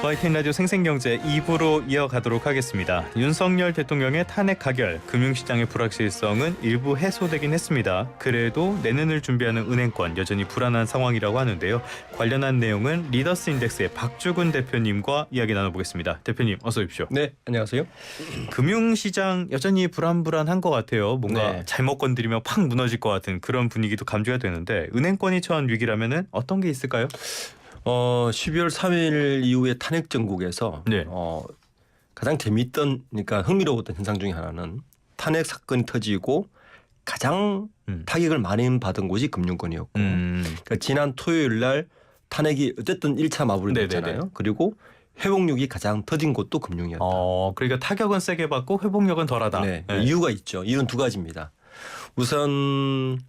YTN 라디오 생생경제 2부로 이어가도록 하겠습니다. 윤석열 대통령의 탄핵 가결, 금융시장의 불확실성은 일부 해소되긴 했습니다. 그래도 내년을 준비하는 은행권 여전히 불안한 상황이라고 하는데요. 관련한 내용은 리더스 인덱스의 박주근 대표님과 이야기 나눠보겠습니다. 대표님 어서 오십시오. 네, 안녕하세요. 금융시장 여전히 불안한 것 같아요. 뭔가 네. 잘못 건드리면 팍 무너질 것 같은 그런 분위기도 감지가 되는데 은행권이 처한 위기라면 어떤 게 있을까요? 12월 3일 이후에 탄핵 정국에서 네. 가장 재미있던, 그러니까 흥미로웠던 현상 중에 하나는 탄핵 사건이 터지고 가장 타격을 많이 받은 곳이 금융권이었고, 그러니까 지난 토요일 날 탄핵이 어쨌든 1차 마무리됐잖아요. 네네네. 그리고 회복력이 가장 터진 곳도 금융이었다. 그러니까 타격은 세게 받고 회복력은 덜하다. 네. 이유가 있죠. 이유는 두 가지입니다. 우선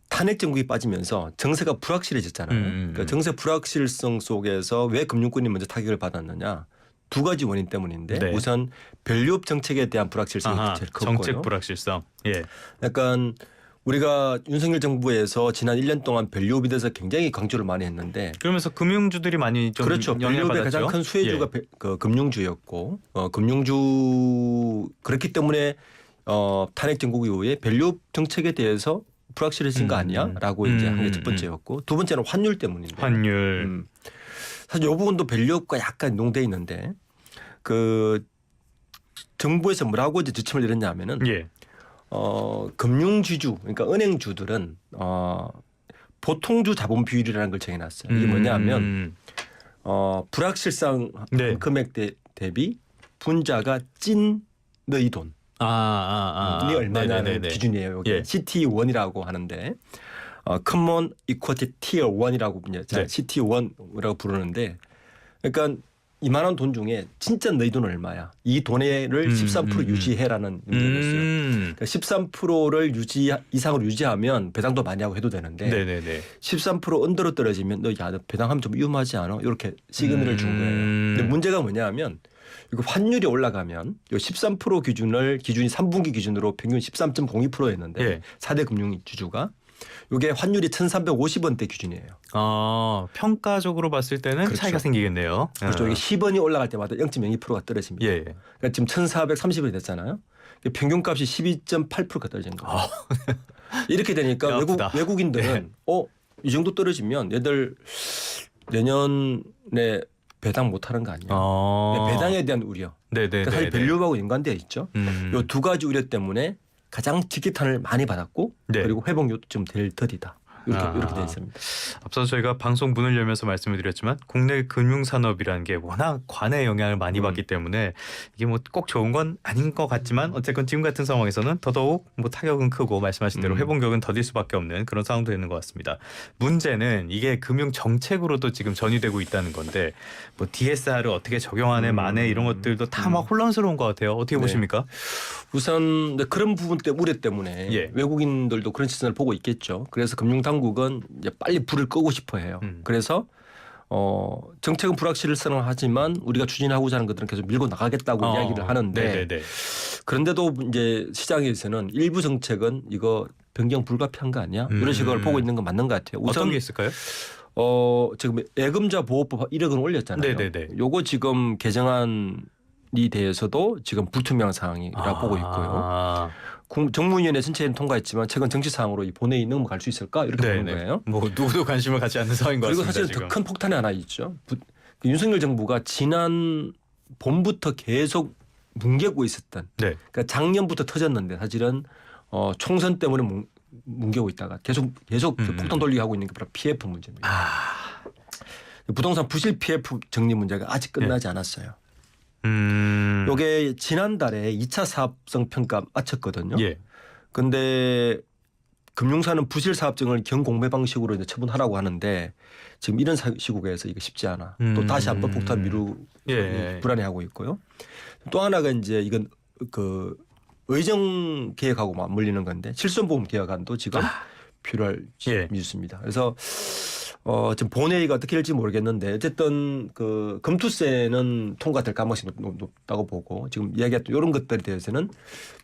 탄핵 정국이 빠지면서 정세가 불확실해졌잖아요. 그러니까 정세 불확실성 속에서 왜 금융권이 먼저 타격을 받았느냐. 두 가지 원인 때문인데 네. 우선 밸류업 정책에 대한 불확실성이 제일 컸고요. 정책 불확실성. 예. 약간 우리가 윤석열 정부에서 지난 1년 동안 밸류업에 대해서 굉장히 강조를 많이 했는데 그러면서 금융주들이 많이 좀 그렇죠. 영향을 밸류업의 받았죠. 가장 큰 수혜주가 그 금융주였고 금융주 그렇기 때문에 탄핵 정국 이후에 밸류업 정책에 대해서 불확실해진 거 아니야라고 이제 한 게 첫 번째였고 두 번째는 환율 때문인데. 환율. 사실 이 부분도 밸류업과 약간 농돼 있는데 그 정부에서 뭐라고 이제 지침을 내렸냐면은 예. 금융주주 그러니까 은행주들은 보통주 자본 비율이라는 걸 정해놨어요. 이게 뭐냐면 불확실성 네. 금액 대비 분자가 찐 너희 돈. 이 얼마냐는 네네네네. 기준이에요. 여기 예. CT1이라고 하는데 Common Equity Tier 1이라고 이제 네. CT1이라고 부르는데 그러니까 이만한 돈 중에 진짜 너희 돈 얼마야? 이 돈을 13% 유지해라는 문제였어요. 그러니까 13%를 이상으로 유지하면 배당도 많이 하고 해도 되는데 네네네. 13% 언더로 떨어지면 너 배당하면 좀 위험하지 않아? 이렇게 시그널을 준 거예요. 근데 문제가 뭐냐면 이거 환율이 올라가면 이 13% 기준이 3분기 기준으로 평균 13.02%였는데 예. 4대 금융주주가 이게 환율이 1,350원대 기준이에요. 평가적으로 봤을 때는 그렇죠. 차이가 생기겠네요. 그렇죠. 이게 10원이 올라갈 때마다 0.02%가 떨어집니다. 예. 그러니까 지금 1,430원이 됐잖아요. 평균값이 12.8%가 떨어진 거예요. 이렇게 되니까 외국인들은 이 정도 떨어지면 얘들 내년에 배당 못하는 거 아니야. 배당에 대한 우려. 네네. 그러니까 사실 밸류업하고 연관되어 있죠. 이 두 가지 우려 때문에 가장 직격탄을 많이 받았고 네. 그리고 회복력도 좀 될 더디다. 이렇게 되어 있습니다. 앞서 저희가 방송 문을 열면서 말씀을 드렸지만 국내 금융산업이라는 게 워낙 관의 영향을 많이 받기 때문에 이게 뭐 꼭 좋은 건 아닌 것 같지만 어쨌건 지금 같은 상황에서는 더더욱 뭐 타격은 크고 말씀하신 대로 회복력은 더딜 수밖에 없는 그런 상황도 되는 것 같습니다. 문제는 이게 금융 정책으로도 지금 전이되고 있다는 건데 뭐 DSR을 어떻게 적용하네 마네 이런 것들도 다 막 혼란스러운 것 같아요. 어떻게 보십니까? 우선 그런 부분 때문에 우려 때문에 외국인들도 그런 시선을 보고 있겠죠. 그래서 금융당국은 이제 빨리 불을 끄고 싶어해요. 그래서 정책은 불확실성하지만 우리가 추진하고자 하는 것들은 계속 밀고 나가겠다고 이야기를 하는데 네네네. 그런데도 이제 시장에서는 일부 정책은 이거 변경 불가피한 거 아니야? 이런 식으로 보고 있는 건 맞는 것 같아요. 우선 어떤 게 있을까요? 지금 예금자 보호법 1억 원 올렸잖아요. 네네네. 요거 지금 개정안이 대해서도 지금 불투명한 상황이라고 보고 있고요. 정무위원회 전체는 통과했지만 최근 정치 사항으로 이 본회의 넘어갈 수 있을까 이렇게 보는 거예요. 뭐 누구도 관심을 갖지 않는 상황인 것 그리고 같습니다. 사실 더 큰 폭탄이 하나 있죠. 윤석열 정부가 지난 봄부터 계속 뭉개고 있었던. 그러니까 작년부터 터졌는데 사실은 총선 때문에 뭉개고 있다가 계속 폭탄 돌리게 하고 있는 게 바로 PF 문제입니다. 부동산 부실 PF 정리 문제가 아직 끝나지 않았어요. 요게 지난달에 2차 사업성 평가 마쳤거든요. 근데 금융사는 부실 사업증을 경공매 방식으로 이제 처분하라고 하는데 지금 이런 시국에서 이게 쉽지 않아. 또 다시 한번 폭탄 불안해하고 있고요. 또 하나가 이제 이건 그 의정 계획하고 맞물리는 건데 실손보험 계약안도 지금 필요할 미수입니다. 그래서 지금 본회의가 어떻게 될지 모르겠는데 어쨌든 그 금투세는 통과될 가능성이 높다고 보고 지금 이야기했던 이런 것들에 대해서는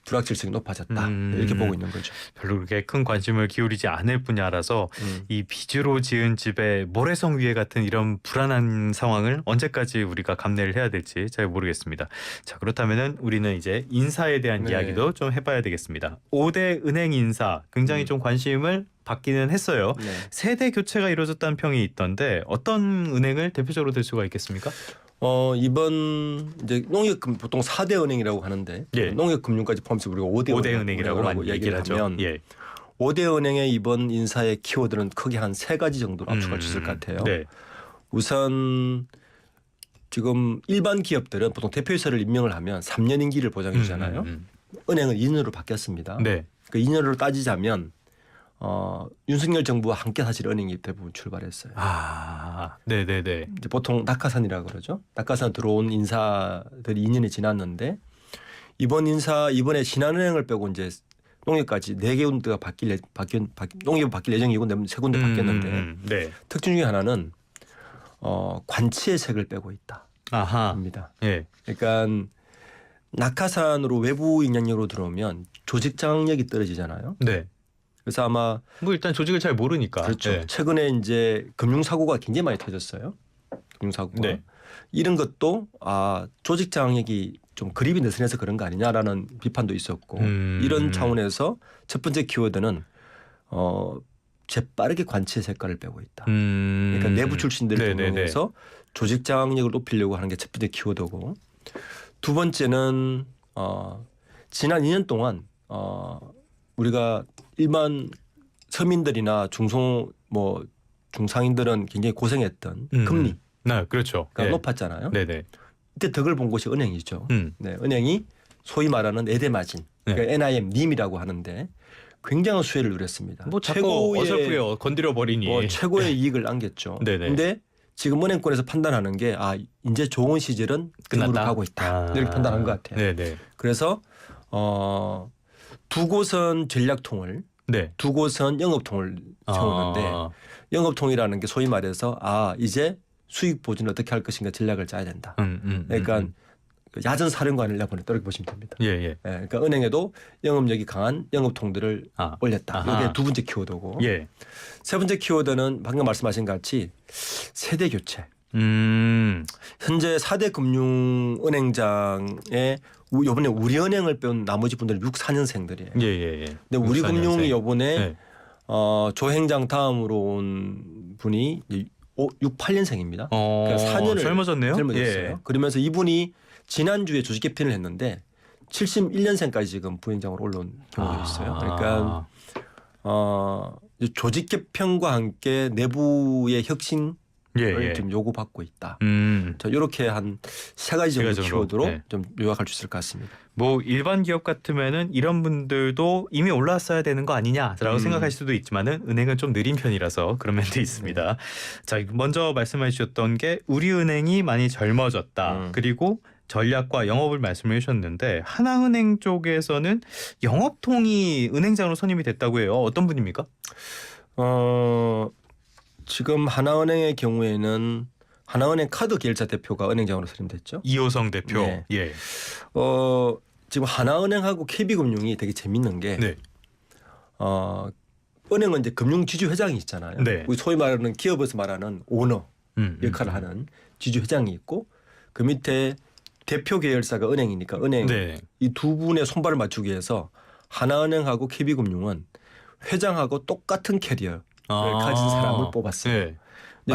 불확실성이 높아졌다 이렇게 보고 있는 거죠. 별로 그렇게 큰 관심을 기울이지 않을 분야라서 이 빚으로 지은 집의 모래성 위에 같은 이런 불안한 상황을 언제까지 우리가 감내를 해야 될지 잘 모르겠습니다. 자, 그렇다면은 우리는 이제 인사에 대한 네. 이야기도 좀 해봐야 되겠습니다. 5대 은행 인사 굉장히 좀 관심을 받기는 했어요. 네. 세대 교체가 이루어졌다는 평이 있던데 어떤 은행을 대표적으로 들 수가 있겠습니까? 이번 이제 농협금 보통 4대 은행이라고 하는데 예. 농협금융까지 포함해서 우리가 5대 은행이라고 많이 얘기를 하죠. 하면 예. 5대 은행의 이번 인사의 키워드는 크게 한 3가지 정도로 압축할 수 있을 것 같아요. 네. 우선 지금 일반 기업들은 보통 대표이사를 임명을 하면 3년 임기를 보장해 주잖아요. 은행은 2년으로 바뀌었습니다. 네. 그 2년으로 따지자면 윤석열 정부와 함께 사실 은행이 대부분 출발했어요. 아, 네네네. 이제 보통 낙하산이라고 그러죠. 낙하산 들어온 인사들이 2년이 지났는데 이번에 신한은행을 빼고 이제 농협까지 4개 군데가 농협 바뀔 예정이고 3군데 바뀌었는데 네. 특징 중에 하나는 관치의 색을 빼고 있다. 입니다. 예. 그러니까 낙하산으로 외부 영향력으로 들어오면 조직 장악력이 떨어지잖아요. 네. 그래서 아마 뭐 일단 조직을 잘 모르니까. 그렇죠. 네. 최근에 이제 금융 사고가 굉장히 많이 터졌어요. 금융 사고가 네. 이런 것도 조직 장악력이 좀 그립이 느슨해서 그런 거 아니냐라는 비판도 있었고 이런 차원에서 첫 번째 키워드는 재빠르게 관치의 색깔을 빼고 있다. 그러니까 내부 출신들을 동원해서 조직 장악력을 높이려고 하는 게 첫 번째 키워드고 두 번째는 지난 2년 동안 우리가 일반 서민들이나 중상인들은 굉장히 고생했던 금리 네, 그렇죠. 가 높았잖아요. 네네. 이때 덕을 본 곳이 은행이죠. 네, 은행이 소위 말하는 에데마진, 그러니까 NIM, 님이라고 하는데 굉장한 수혜를 누렸습니다. 뭐 자꾸 어설프게 건드려 버리니 최고의 이익을 안겼죠. 그런데 지금 은행권에서 판단하는 게 이제 좋은 시절은 끝으로 가고 있다. 이렇게 판단한 것 같아요. 네네. 그래서 두 곳은 전략통을, 두 곳은 영업통을 세우는데 영업통이라는 게 소위 말해서 이제 수익 보존을 어떻게 할 것인가 전략을 짜야 된다. 그러니까 야전 사령관을 내보냈다 이렇게 보시면 됩니다. 예. 그러니까 은행에도 영업력이 강한 영업통들을 올렸다. 이게 두 번째 키워드고. 세 번째 키워드는 방금 말씀하신 같이 세대 교체. 현재 4대 금융은행장에 이번에 우리은행을 빼온 나머지 분들은 64년생들이에요. 근데 우리금융이 이번에 조행장 다음으로 온 분이 68년생입니다. 그러니까 4년을 젊어졌네요. 젊어졌어요. 그러면서 이분이 지난주에 조직 개편을 했는데 71년생까지 지금 부행장으로 올라온 경우가 있어요. 그러니까 조직 개편과 함께 내부의 혁신을 좀 요구받고 있다. 자, 이렇게 한 3가지 정도 키워드로 좀 요약할 수 있을 것 같습니다. 뭐 일반 기업 같으면은 이런 분들도 이미 올라왔어야 되는 거 아니냐라고 생각할 수도 있지만은 은행은 좀 느린 편이라서 그런 면도 있습니다. 자, 먼저 말씀해 주셨던 게 우리은행이 많이 젊어졌다. 그리고 전략과 영업을 말씀해 주셨는데 하나은행 쪽에서는 영업통이 은행장으로 선임이 됐다고 해요. 어떤 분입니까? 지금 하나은행의 경우에는 하나은행 카드 계열사 대표가 은행장으로 선임됐죠. 이호성 대표. 네. 지금 하나은행하고 KB금융이 되게 재밌는 게 은행은 이제 금융지주 회장이 있잖아요. 우리 소위 말하는 기업에서 말하는 오너 역할을 하는 지주 회장이 있고 그 밑에 대표 계열사가 은행이니까 은행 이 두 분의 손발을 맞추기 위해서 하나은행하고 KB금융은 회장하고 똑같은 캐리어를 가진 사람을 뽑았어요.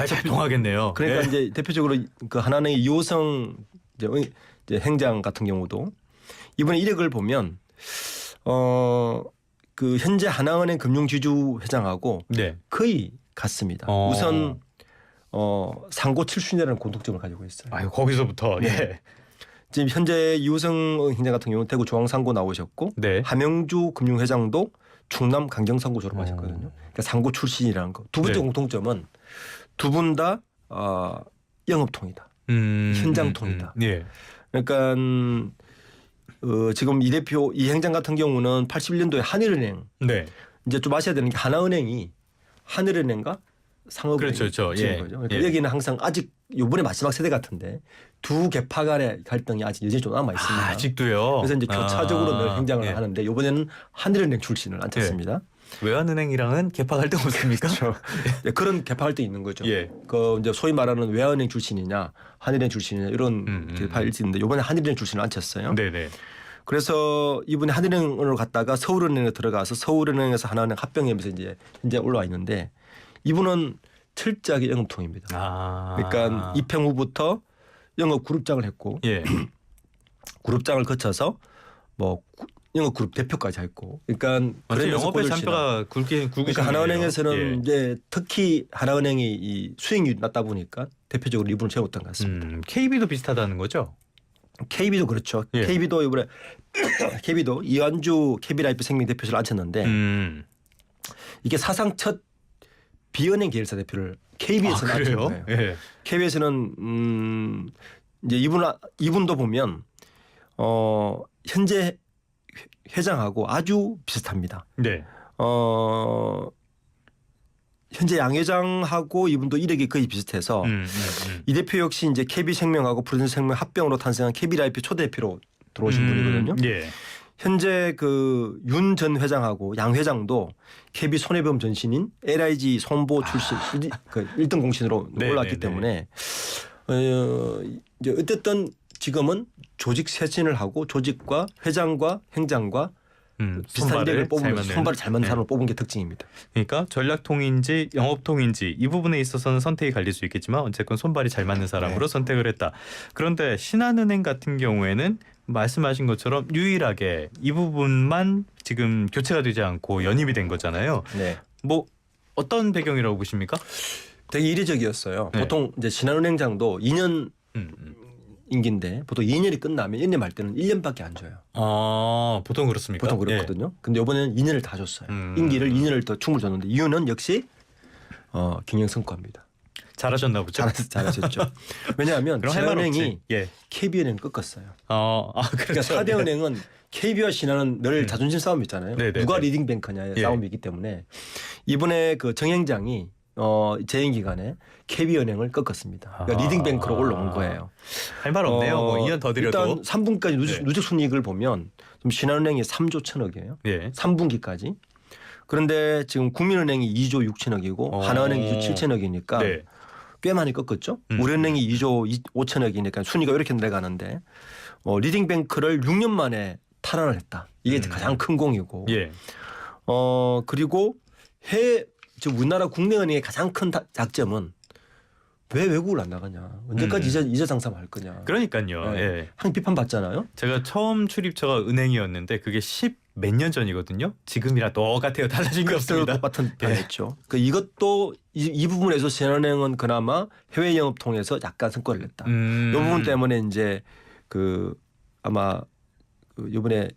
잘 통하겠네요. 그러니까 이제 대표적으로 그 하나은행의 이호성 이제 행장 같은 경우도 이번에 이력을 보면 그 현재 하나은행 금융지주 회장하고 거의 같습니다. 우선 상고 7순위라는 공통점을 가지고 있어요. 거기서부터 지금 현재 이호성 행장 같은 경우는 대구 중앙상고 나오셨고 함영주 금융회장도 충남 강경상고 졸업하셨거든요. 그러니까 상고 출신이라는 거. 두 번째 공통점은 두 분 다 영업통이다. 현장통이다. 그러니까 지금 이 대표 이 행장 같은 경우는 81년도에 한일은행 이제 좀 아셔야 되는 게 하나은행이 한일은행과 상업의 그렇죠. 예. 거죠. 그러니까 예. 여기는 항상 아직 이번에 마지막 세대 같은데 두 계파 간의 갈등이 아직 여전히 좀 남아 있습니다. 아직도요. 그래서 이제 교차적으로 늘 행장을 예. 하는데 이번에는 한일은행 출신을 앉혔습니다. 외환은행이랑은 개파 갈등 없습니까? 그렇죠. 네, 그런 계파 갈등이 있는 거죠. 예. 그 이제 소위 말하는 외환은행 출신이냐 한일은행 출신이냐 이런 계파일 수 있는데 이번에 한일은행 출신을 앉혔어요. 네네. 그래서 이분이 한일은행으로 갔다가 서울은행에 들어가서 서울은행에서 하나은행 합병하면서 이제 현재 올라와 있는데 이분은 철저하게 영업통입니다. 그러니까 입행 후부터 영업 그룹장을 했고 예. 그룹장을 거쳐서 뭐 영업 그룹 대표까지 했고, 그러니까 완전 영업의 잔뼈가 굵게 그러니까 하나은행에서는 예. 이제 특히 하나은행이 이 수익률이 낮다 보니까 대표적으로 이분을 채웠던 것 같습니다. KB도 비슷하다는 거죠? KB도 그렇죠. 예. KB도 이번에 KB도 이완주 KB라이프 생명 대표를 앉혔는데 이게 사상 첫 비은행 계열사 대표를 KB에서 앉힌 거예요. 예. KBS는 이제 이분도 보면 현재 회장하고 아주 비슷합니다. 네. 현재 양 회장하고 이분도 이력이 거의 비슷해서 이 대표 역시 이제 KB생명하고 프로젠생명 합병으로 탄생한 KB라이프 초대표로 들어오신 분이거든요. 예. 현재 그 윤 전 회장하고 양 회장도 KB 손해보험 전신인 LIG 손보 출신 그 1등 공신으로 올랐기 때문에 이제 어쨌든 지금은 조직 쇄신을 하고 조직과 회장과 행장과 비슷한 이력을 뽑으면 손발을 잘 맞는 사람을 뽑은 게 특징입니다. 그러니까 전략통인지 영업통인지 이 부분에 있어서는 선택이 갈릴 수 있겠지만 어쨌건 손발이 잘 맞는 사람으로 선택을 했다. 그런데 신한은행 같은 경우에는 말씀하신 것처럼 유일하게 이 부분만 지금 교체가 되지 않고 연임이 된 거잖아요. 네. 뭐 어떤 배경이라고 보십니까? 되게 이례적이었어요. 네. 보통 이제 신한은행장도 2년 임기인데 보통 2년이 끝나면 1년 말 때는 1년밖에 안 줘요. 보통 그렇습니까? 보통 그렇거든요. 근데 이번에는 2년을 다 줬어요. 임기를 2년을 더 충분히 줬는데 이유는 역시 경영 성과입니다. 잘하셨나 보죠. 잘하셨죠. 왜냐하면 그럼 할 말 없지. 신한은행이 예. KB은행을 꺾었어요. 그렇죠. 그러니까 4대 은행은 KB와 신한은 늘 자존심 싸움이 있잖아요. 네네네. 누가 리딩 뱅커냐의 예. 싸움이 있기 때문에 이번에 그 정행장이 재임 기간에 KB은행을 꺾었습니다. 그러니까 리딩 뱅크로 올라온 거예요. 할 말 없네요. 뭐 2년 더 드려도. 일단 3분까지 누적 순이익을 보면 지금 신한은행이 3조 1천억이에요. 예. 3분기까지. 그런데 지금 국민은행이 2조 6천억이고 하나은행이 2조 7천억이니까 네. 꽤 많이 꺾었죠. 우리은행이 2조 5천억이니까 순위가 이렇게 내려가는데 리딩 뱅크를 6년 만에 탈환을 했다. 이게 가장 큰 공이고. 예. 그리고 지금 우리나라 국내은행의 가장 큰 장점은 왜 외국을 안 나가냐. 언제까지 이자 장사만 할 거냐. 그러니까요. 네. 예. 항상 비판받잖아요. 제가 처음 출입처가 은행이었는데 그게 10 몇 년 전이거든요. 지금이랑 똑같아요. 달라진 게 없습니다. 똑같은 예. 변했죠. 이것도 이 부분에서 신한은행은 그나마 해외 영업 통해서 약간 성과를 냈다. 이 부분 때문에 이제 아마 이번에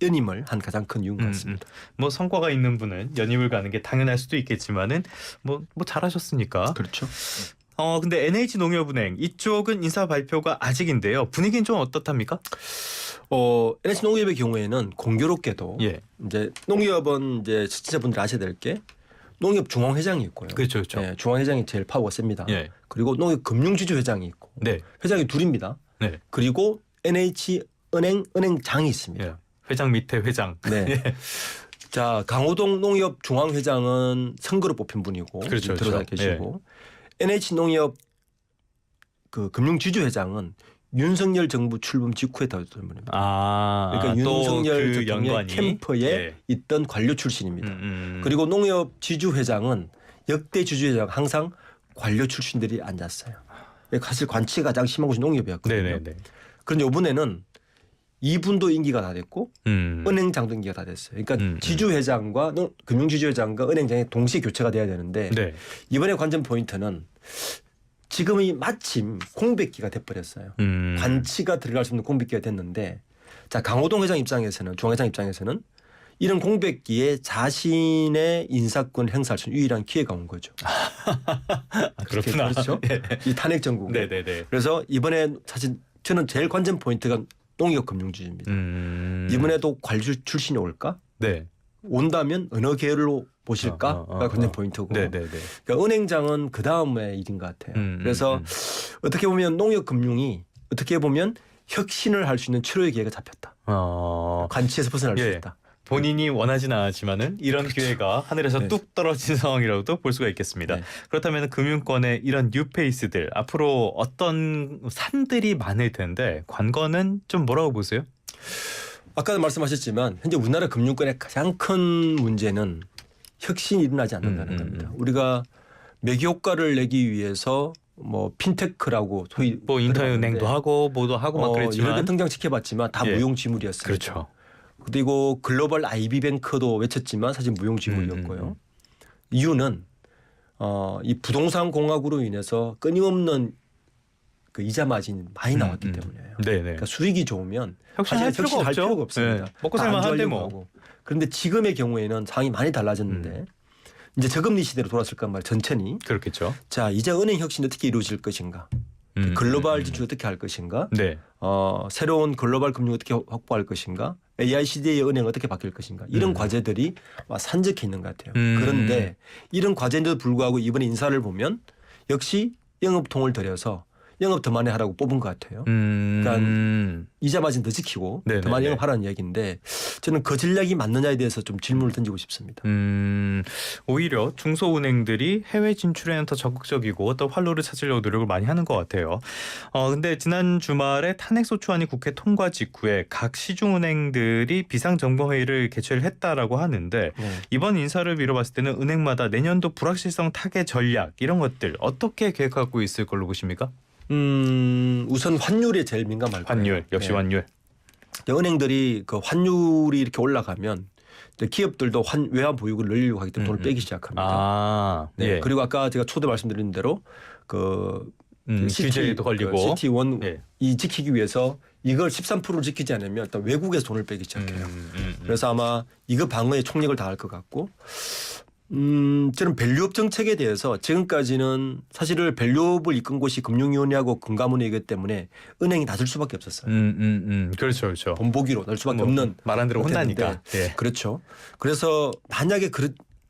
연임을 한 가장 큰 이유인 것 같습니다. 뭐 성과가 있는 분은 연임을 가는 게 당연할 수도 있겠지만은 뭐 잘하셨으니까. 그렇죠. 근데 NH농협은행 이쪽은 인사 발표가 아직인데요. 분위기는 좀 어떻답니까? NH농협의 경우에는 공교롭게도 예. 이제 농협은 이제 시청자분들 아셔야 될 게 농협 중앙회장이 있고요. 그렇죠. 네, 중앙회장이 제일 파워가 셉니다. 예. 그리고 농협 금융지주 회장이 있고 네. 회장이 둘입니다. 네. 그리고 NH은행 은행장이 있습니다. 예. 회장 밑에 회장. 네. 예. 자, 강호동 농협 중앙회장은 선거로 뽑힌 분이고 그렇죠, 들어가 그렇죠. 계시고 NH농협 그 금융지주회장은 윤석열 정부 출범 직후에 다졌던 분입니다. 그러니까 윤석열 그 대통령 연관이 캠프에 예. 있던 관료 출신입니다. 그리고 농협 지주회장은 역대 지주회장 항상 관료 출신들이 앉았어요. 사실 관치가 가장 심한 곳이 농협이었거든요. 네네네. 그런데 이번에는 이분도 임기가 다 됐고 은행장도 임기가 다 됐어요. 그러니까 지주회장과 금융지주회장과 은행장이 동시에 교체가 돼야 되는데 네. 이번에 관전 포인트는 지금이 마침 공백기가 돼버렸어요. 관치가 들어갈 수 없는 공백기가 됐는데 자 강호동 회장 입장에서는 중앙회장 입장에서는 이런 공백기에 자신의 인사권을 행사할 수 있는 유일한 기회가 온 거죠. 그렇구나. 그렇죠. 예. 이 탄핵 정국. 네네네. 그래서 이번에 사실 저는 제일 관전 포인트가 농협 금융지주입니다. 이번에도 관료 출신이 올까? 네. 온다면 어느 계열로 보실까가 관전 포인트고. 네네네. 그러니까 은행장은 그 다음의 일인 것 같아요. 그래서 어떻게 보면 농협금융이 어떻게 보면 혁신을 할 수 있는 최고의 기회가 잡혔다. 관치에서 벗어날 수 있다. 본인이 원하진 않았지만은 이런 기회가 하늘에서 네. 뚝 떨어진 상황이라고도 볼 수가 있겠습니다. 네. 그렇다면 금융권의 이런 뉴페이스들 앞으로 어떤 산들이 많을 텐데 관건은 좀 뭐라고 보세요? 아까도 말씀하셨지만 현재 우리나라 금융권의 가장 큰 문제는 혁신이 일어나지 않는다는 겁니다. 우리가 매기 효과를 내기 위해서 뭐 핀테크라고 소위 뭐 인터은행도 하고 뭐도 하고 막 그랬지만 여러 개 등장시켜봤지만 다 무용지물이었습니다. 그렇죠. 그리고 글로벌 IB뱅크도 외쳤지만 사실 무용지물이었고요. 이유는 이 부동산 공학으로 인해서 끊임없는 그 이자 마진이 많이 나왔기 때문이에요. 네네. 그러니까 수익이 좋으면 혁신할 필요가 없습니다. 네. 먹고 살만 한데 뭐. 그런데 지금의 경우에는 상황이 많이 달라졌는데 이제 저금리 시대로 돌아왔을 까 말이에요. 전체니. 그렇겠죠. 자, 이제 은행 혁신이 어떻게 이루어질 것인가? 글로벌 진출 어떻게 할 것인가? 네. 새로운 글로벌 금융 어떻게 확보할 것인가? AI 시대의 은행 어떻게 바뀔 것인가? 이런 과제들이 산적해 있는 것 같아요. 그런데 이런 과제인데도 불구하고 이번에 인사를 보면 역시 영업통을 들여서 영업 더 많이 하라고 뽑은 것 같아요. 그러니까 이자 마진 더 지키고 네네네. 더 많이 영업하라는 이야기인데 저는 그 전략이 맞느냐에 대해서 좀 질문을 던지고 싶습니다. 오히려 중소은행들이 해외 진출에는 더 적극적이고 또 활로를 찾으려고 노력을 많이 하는 것 같아요. 근데 지난 주말에 탄핵소추안이 국회 통과 직후에 각 시중은행들이 비상점검회의를 개최를 했다라고 하는데 이번 인사를 미뤄봤을 때는 은행마다 내년도 불확실성 타개 전략 이런 것들 어떻게 계획하고 있을 걸로 보십니까? 우선 환율에 제일 민감할 거예요. 환율 역시 네. 환율. 은행들이 그 환율이 이렇게 올라가면 기업들도 외환 보유고를 늘리려고 하기 때문에 돈을 빼기 시작합니다. 네. 예. 그리고 아까 제가 초대 말씀드린 대로 그 규제에도 걸리고 시티원 예. 이 지키기 위해서 이걸 13%를 지키지 않으면 일단 외국에서 돈을 빼기 시작해요. 그래서 아마 이거 방어에 총력을 다할 것 같고 저는 밸류업 정책에 대해서 지금까지는 사실은 밸류업을 이끈 곳이 금융위원회하고 금감원이기 때문에 은행이 낮을 수밖에 없었어요. 그렇죠, 그렇죠. 본보기로 날 수밖에 없는 말 안 들어 혼나니까. 예. 그렇죠. 그래서 만약에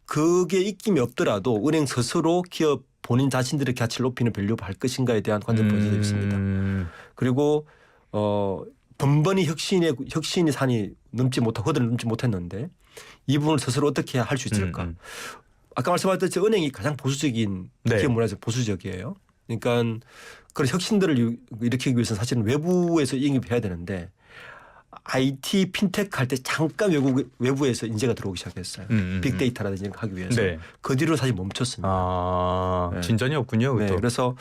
그게 입김이 없더라도 은행 스스로 기업 본인 자신들의 가치를 높이는 밸류업을 할 것인가에 대한 관전 포인트가 있습니다. 그리고 번번이 혁신의 산이 허들을 넘지 못했는데 이 부분을 스스로 어떻게 할 수 있을까? 아까 말씀하셨듯이 은행이 가장 보수적인 기업 문화에서 보수적이에요. 그러니까 그런 혁신들을 일으키기 위해서는 사실은 외부에서 영입해야 되는데 IT 핀테크 할 때 잠깐 외부에서 인재가 들어오기 시작했어요. 빅데이터라든지 이런 거 하기 위해서. 네. 그 뒤로 사실 멈췄습니다. 네. 진전이 없군요. 네. 그래서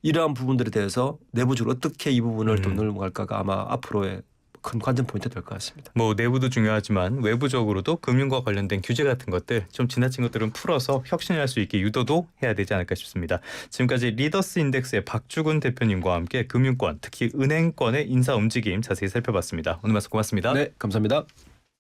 이러한 부분들에 대해서 내부적으로 어떻게 이 부분을 더 늘고 갈까가 아마 앞으로의 큰 관전 포인트가 될 것 같습니다. 뭐 내부도 중요하지만 외부적으로도 금융과 관련된 규제 같은 것들 좀 지나친 것들은 풀어서 혁신할 수 있게 유도도 해야 되지 않을까 싶습니다. 지금까지 리더스 인덱스의 박주근 대표님과 함께 금융권 특히 은행권의 인사 움직임 자세히 살펴봤습니다. 오늘 말씀 고맙습니다. 네, 감사합니다.